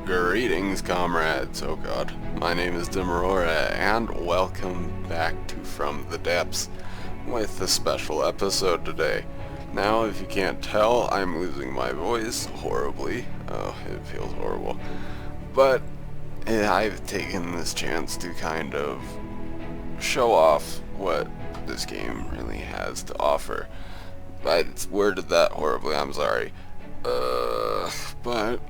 Greetings, comrades. Oh god. My name is DimAurora, and welcome back to From the Depths with a special episode today. Now, if you can't tell, I'm losing my voice horribly. Oh, it feels horrible. But I've taken this chance to kind of show off what this game really has to offer. I worded that horribly, I'm sorry. But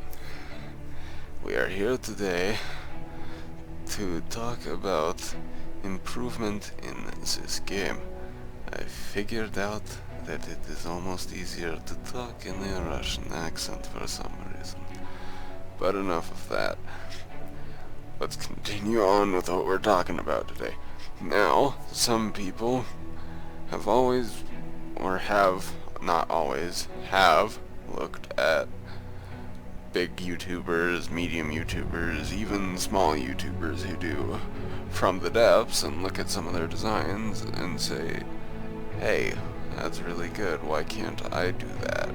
we are here today to talk about improvement in this game. I figured out that it is almost easier to talk in a Russian accent for some reason. But enough of that. Let's continue on with what we're talking about today. Now, some people have always, or have, not always, have looked at big YouTubers, medium YouTubers, even small YouTubers who do From the Depths and look at some of their designs and say, hey, that's really good, why can't I do that?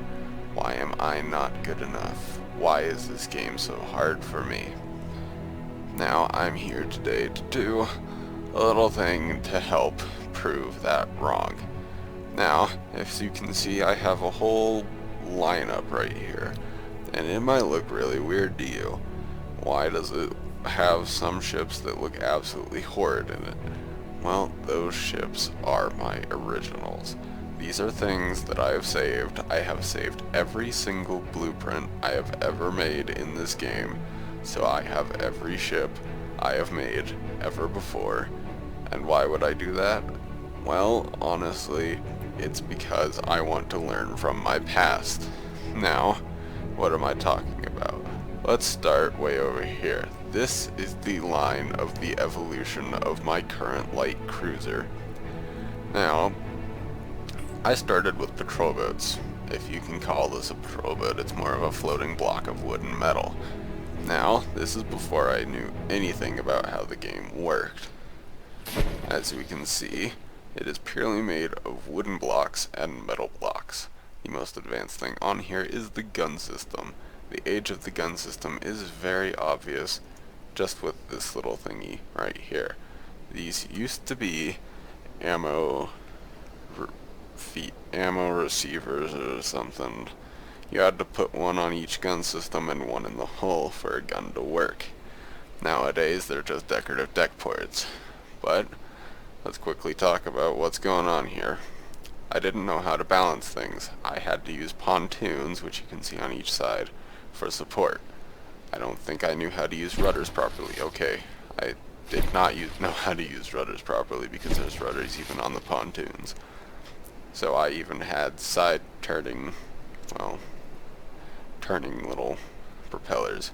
Why am I not good enough? Why is this game so hard for me? Now, I'm here today to do a little thing to help prove that wrong. Now, as you can see, I have a whole lineup right here. And it might look really weird to you. Why does it have some ships that look absolutely horrid in it? Well, those ships are my originals. These are things that I have saved. I have saved every single blueprint I have ever made in this game. So I have every ship I have made ever before. And why would I do that? Well, honestly, it's because I want to learn from my past. Now, what am I talking about? Let's start way over here. This is the line of the evolution of my current light cruiser. Now, I started with patrol boats. If you can call this a patrol boat, it's more of a floating block of wood and metal. Now, this is before I knew anything about how the game worked. As we can see, it is purely made of wooden blocks and metal blocks. The most advanced thing on here is the gun system. The age of the gun system is very obvious just with this little thingy right here. These used to be ammo receivers or something. You had to put one on each gun system and one in the hull for a gun to work. Nowadays they're just decorative deck ports. But let's quickly talk about what's going on here. I didn't know how to balance things. I had to use pontoons, which you can see on each side, for support. I don't think I knew how to use rudders properly. Okay, I did not know how to use rudders properly because there's rudders even on the pontoons. So I even had side turning little propellers.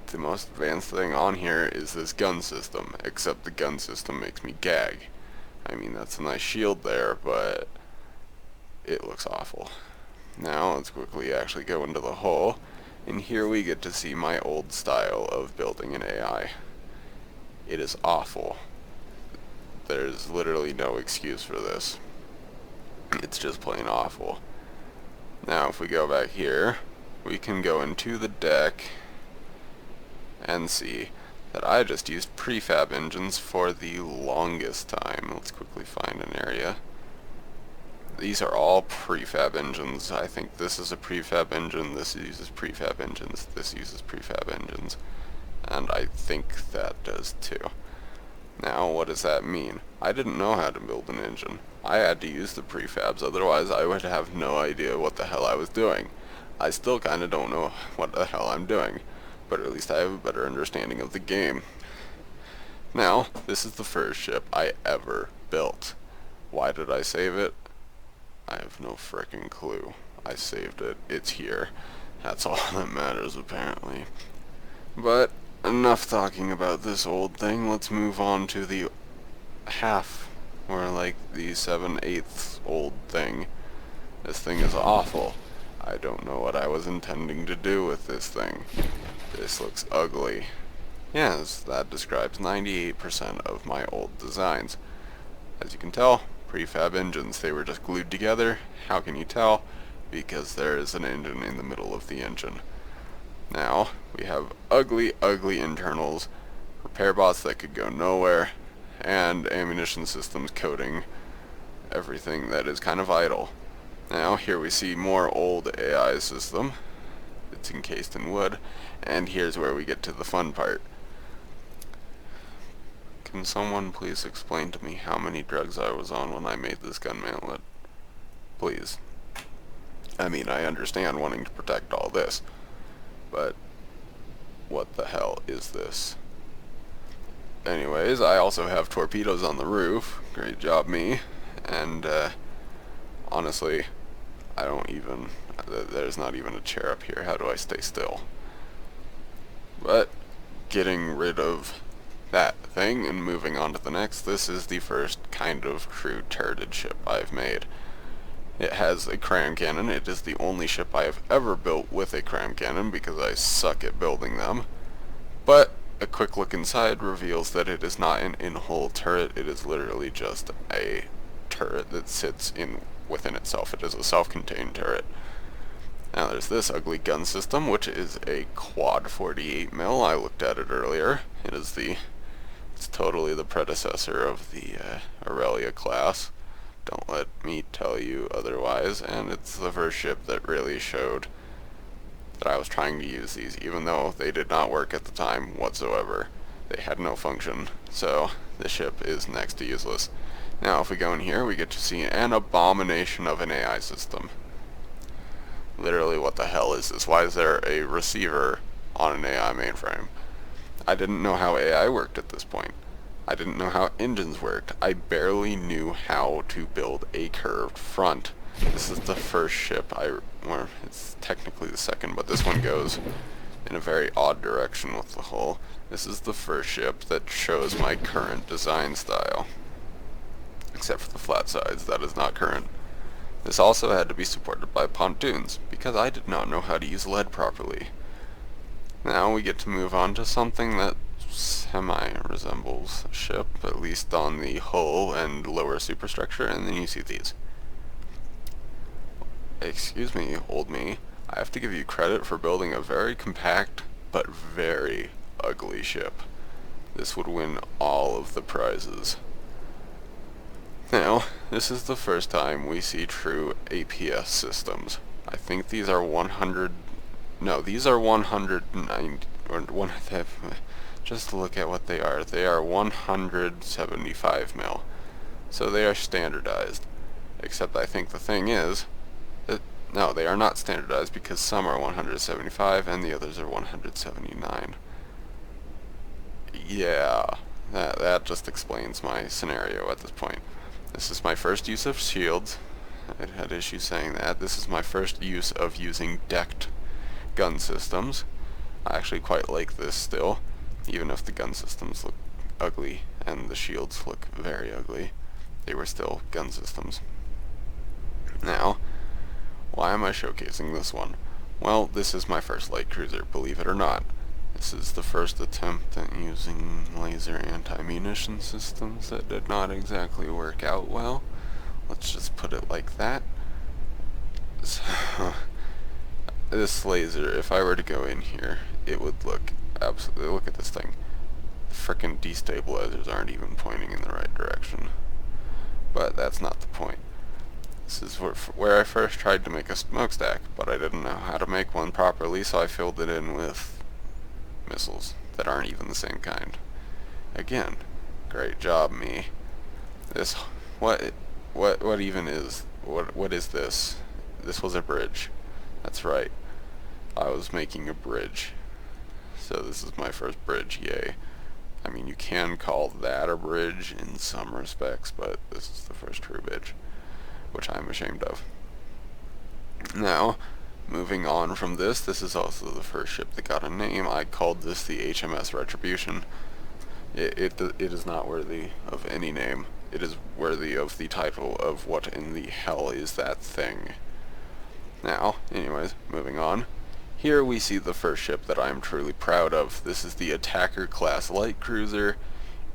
The most advanced thing on here is this gun system, except the gun system makes me gag. I mean, that's a nice shield there, but it looks awful. Now let's quickly actually go into the hull, and here we get to see my old style of building an AI. It is awful. There's literally no excuse for this. It's just plain awful. Now if we go back here, we can go into the deck and see that I just used prefab engines for the longest time. Let's quickly find an area. These are all prefab engines. I think this is a prefab engine, this uses prefab engines, this uses prefab engines, and I think that does too. Now, what does that mean? I didn't know how to build an engine. I had to use the prefabs, otherwise I would have no idea what the hell I was doing. I still kinda don't know what the hell I'm doing, but at least I have a better understanding of the game. Now, this is the first ship I ever built. Why did I save it? I have no frickin' clue. I saved it. It's here. That's all that matters, apparently. But enough talking about this old thing. Let's move on to the half, or like the 7/8 old thing. This thing is awful. I don't know what I was intending to do with this thing. This looks ugly. Yes, that describes 98% of my old designs. As you can tell, prefab engines, they were just glued together. How can you tell? Because there is an engine in the middle of the engine. Now, We have ugly, ugly internals, repair bots that could go nowhere, and ammunition systems coating everything that is kind of idle. Now, here we see more old AI system. It's encased in wood, and here's where we get to the fun part. Can someone please explain to me how many drugs I was on when I made this gun mantlet? Please. I mean, I understand wanting to protect all this, but what the hell is this? Anyways, I also have torpedoes on the roof. Great job, me. And, honestly, I don't even... there's not even a chair up here. How do I stay still? But, getting rid of that thing and moving on to the next, this is the first kind of true turreted ship I've made. It has a cram cannon. It is the only ship I have ever built with a cram cannon because I suck at building them. But a quick look inside reveals that it is not an in-hull turret. It is literally just a turret that sits within itself. It is a self-contained turret. Now there's this ugly gun system, which is a quad 48 mil. I looked at it earlier. It's totally the predecessor of the Aurelia class. Don't let me tell you otherwise. And it's the first ship that really showed that I was trying to use these, even though they did not work at the time whatsoever. They had no function. So the ship is next to useless. Now if we go in here, we get to see an abomination of an AI system. Literally, what the hell is this? Why is there a receiver on an AI mainframe? I didn't know how AI worked at this point. I didn't know how engines worked. I barely knew how to build a curved front. This is the first ship or it's technically the second, but this one goes in a very odd direction with the hull. This is the first ship that shows my current design style. Except for the flat sides, that is not current. This also had to be supported by pontoons, because I did not know how to use lead properly. Now we get to move on to something that semi-resembles a ship, at least on the hull and lower superstructure, and then you see these. Excuse me, old me, I have to give you credit for building a very compact, but very ugly ship. This would win all of the prizes. Now, this is the first time we see true APS systems. I think these are 100... No, these are 190... Just look at what they are. They are 175 mil. So they are standardized. Except I think the thing is... no, they are not standardized because some are 175 and the others are 179. Yeah, that just explains my scenario at this point. This is my first use of shields. I had issues saying that. This is my first use of using decked gun systems. I actually quite like this still, even if the gun systems look ugly and the shields look very ugly. They were still gun systems. Now, why am I showcasing this one? Well, this is my first light cruiser, believe it or not. This is the first attempt at using laser anti-munition systems that did not exactly work out well. Let's just put it like that. So, this laser, if I were to go in here, it would look absolutely... Look at this thing. The frickin' destabilizers aren't even pointing in the right direction. But that's not the point. This is where I first tried to make a smokestack, but I didn't know how to make one properly, so I filled it in with missiles that aren't even the same kind. Again, great job, me. This, what even is, what is this? This was a bridge. That's right. I was making a bridge. So this is my first bridge, yay. I mean, you can call that a bridge in some respects, but this is the first true bridge, which I'm ashamed of. Now, moving on from this, this is also the first ship that got a name. I called this the HMS Retribution. It is not worthy of any name. It is worthy of the title of what in the hell is that thing. Now, anyways, moving on. Here we see the first ship that I am truly proud of. This is the Attacker class light cruiser.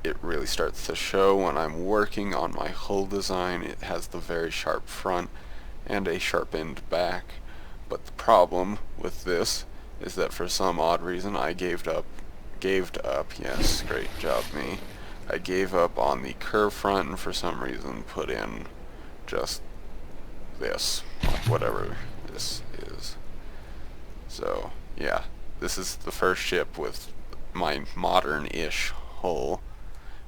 It really starts to show when I'm working on my hull design. It has the very sharp front and a sharpened back. But the problem with this is that for some odd reason I gave up, yes, great job me. I gave up on the curve front and for some reason put in just this, whatever this is. So, yeah, this is the first ship with my modern-ish hull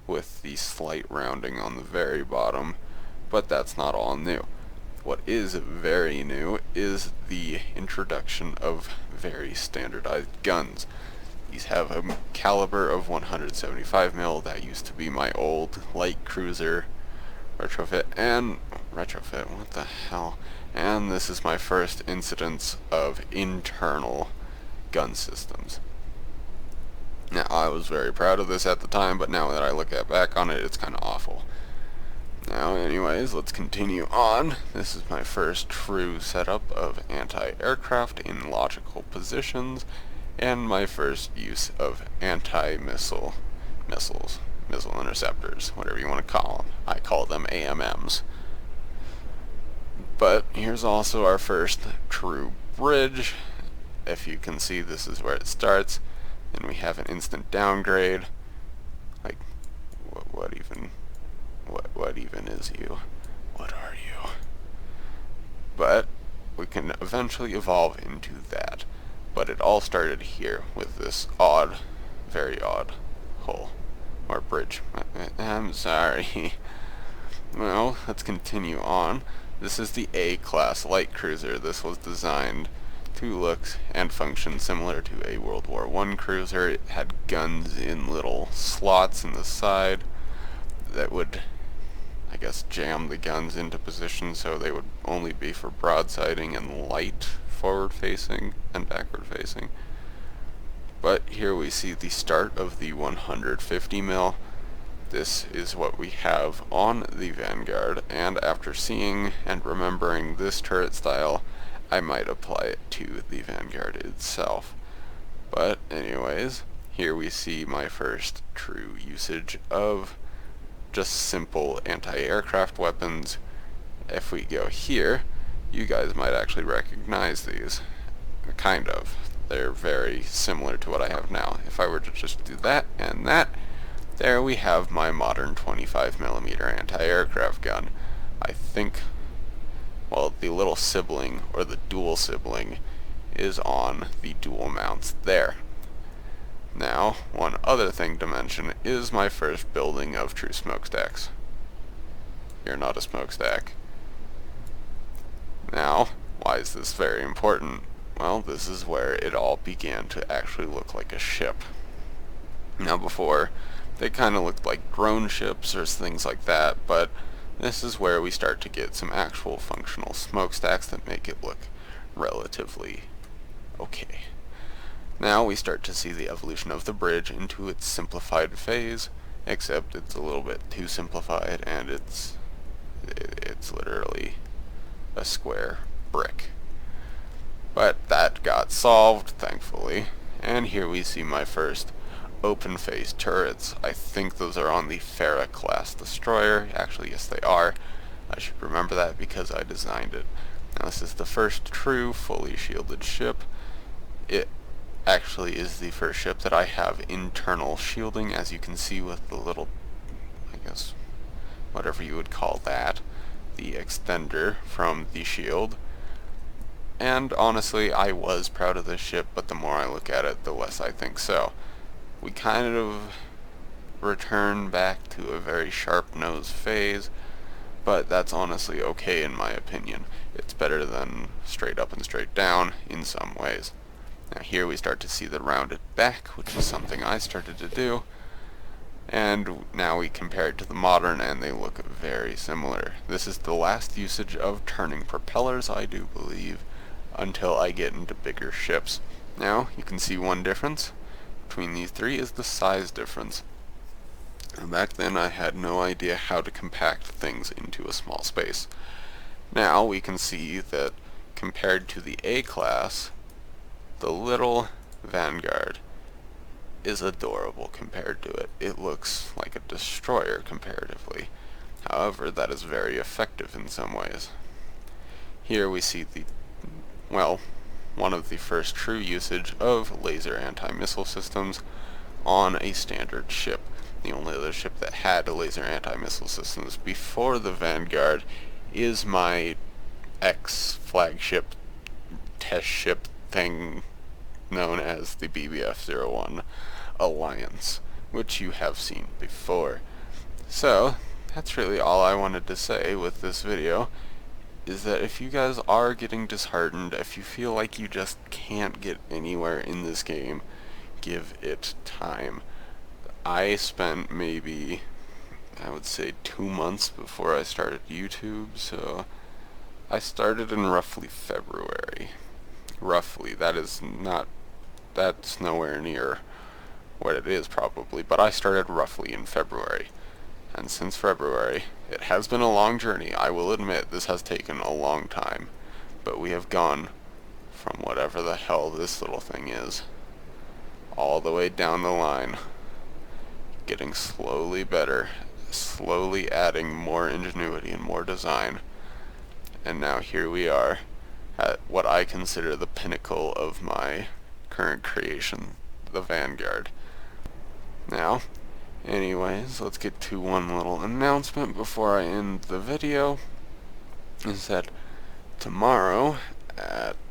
with the slight rounding on the very bottom, but that's not all new. What is very new is the introduction of very standardized guns. These have a caliber of 175 mil. That used to be my old light cruiser retrofit, what the hell? And this is my first incidence of internal gun systems. Now, I was very proud of this at the time, but now that I look back on it, it's kind of awful. Now, anyways, let's continue on. This is my first true setup of anti-aircraft in logical positions, and my first use of anti-missile missile interceptors, whatever you want to call them. I call them AMMs. But here's also our first true bridge. If you can see, this is where it starts. Then we have an instant downgrade. Like, what even is you? What are you? But we can eventually evolve into that. But it all started here with this odd, very odd hull. Or bridge. I'm sorry. Well, let's continue on. This is the A-class light cruiser. This was designed to look and function similar to a World War I cruiser. It had guns in little slots in the side that would, I guess, jam the guns into position so they would only be for broadsiding and light forward-facing and backward-facing. But here we see the start of the 150 mil. This is what we have on the Vanguard, and after seeing and remembering this turret style, I might apply it to the Vanguard itself. But anyways, here we see my first true usage of just simple anti-aircraft weapons. If we go here, you guys might actually recognize these. Kind of. They're very similar to what I have now. If I were to just do that and that, there we have my modern 25mm anti-aircraft gun. I think, well, the little sibling, or the dual sibling, is on the dual mounts there. Now, one other thing to mention is my first building of true smokestacks. You're not a smokestack. Now, why is this very important? Well, this is where it all began to actually look like a ship. Now before, they kind of looked like drone ships or things like that, but this is where we start to get some actual functional smokestacks that make it look relatively okay. Now we start to see the evolution of the bridge into its simplified phase, except it's a little bit too simplified and it's literally a square brick. But that got solved, thankfully, and here we see my first open-face turrets. I think those are on the Farah class destroyer. Actually, yes they are. I should remember that because I designed it. Now this is the first true fully shielded ship. It actually is the first ship that I have internal shielding, as you can see with the little, I guess, whatever you would call that, the extender from the shield. And honestly, I was proud of this ship, but the more I look at it, the less I think so. We kind of return back to a very sharp-nosed phase, but that's honestly okay in my opinion. It's better than straight up and straight down in some ways. Now here we start to see the rounded back, which is something I started to do, and now we compare it to the modern and they look very similar. This is the last usage of turning propellers, I do believe, until I get into bigger ships. Now you can see one difference between these three is the size difference. And back then I had no idea how to compact things into a small space. Now we can see that compared to the A-class, the little Vanguard is adorable compared to it. It looks like a destroyer comparatively. However, that is very effective in some ways. Here we see the, well, one of the first true usage of laser anti-missile systems on a standard ship. The only other ship that had laser anti-missile systems before the Vanguard is my ex-flagship test ship thing known as the BBF-01 Alliance, which you have seen before. So, that's really all I wanted to say with this video, is that if you guys are getting disheartened, if you feel like you just can't get anywhere in this game, give it time. I spent maybe, I would say, 2 months before I started YouTube, so I started in roughly February. Roughly, that's nowhere near what it is probably, but I started roughly in February. And since February, it has been a long journey. I will admit this has taken a long time, but we have gone from whatever the hell this little thing is, all the way down the line, getting slowly better, slowly adding more ingenuity and more design. And now here we are at what I consider the pinnacle of my current creation, the Vanguard. Now, anyways, let's get to one little announcement before I end the video, is that tomorrow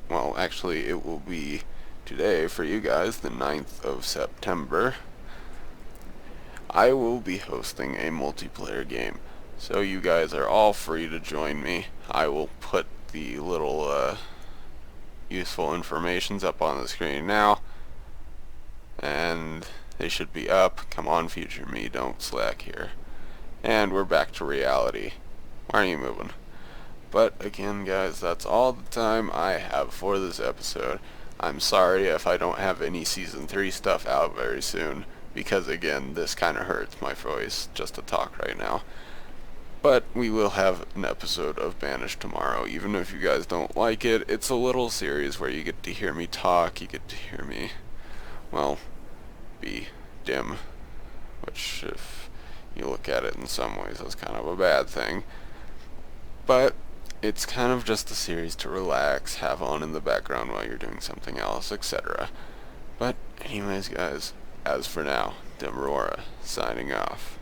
well, actually it will be today for you guys, the 9th of September, I will be hosting a multiplayer game. So you guys are all free to join me. I will put the little useful informations up on the screen now, and they should be up. Come on, future me, don't slack here. And we're back to reality. Why are you moving? But again, guys, that's all the time I have for this episode. I'm sorry if I don't have any Season 3 stuff out very soon, because again, this kind of hurts my voice just to talk right now. But we will have an episode of Banished tomorrow, even if you guys don't like it. It's a little series where you get to hear me talk, you get to hear me, well, be dim, which if you look at it in some ways is kind of a bad thing. But it's kind of just a series to relax, have on in the background while you're doing something else, etc. But anyways, guys, as for now, DimAurora signing off.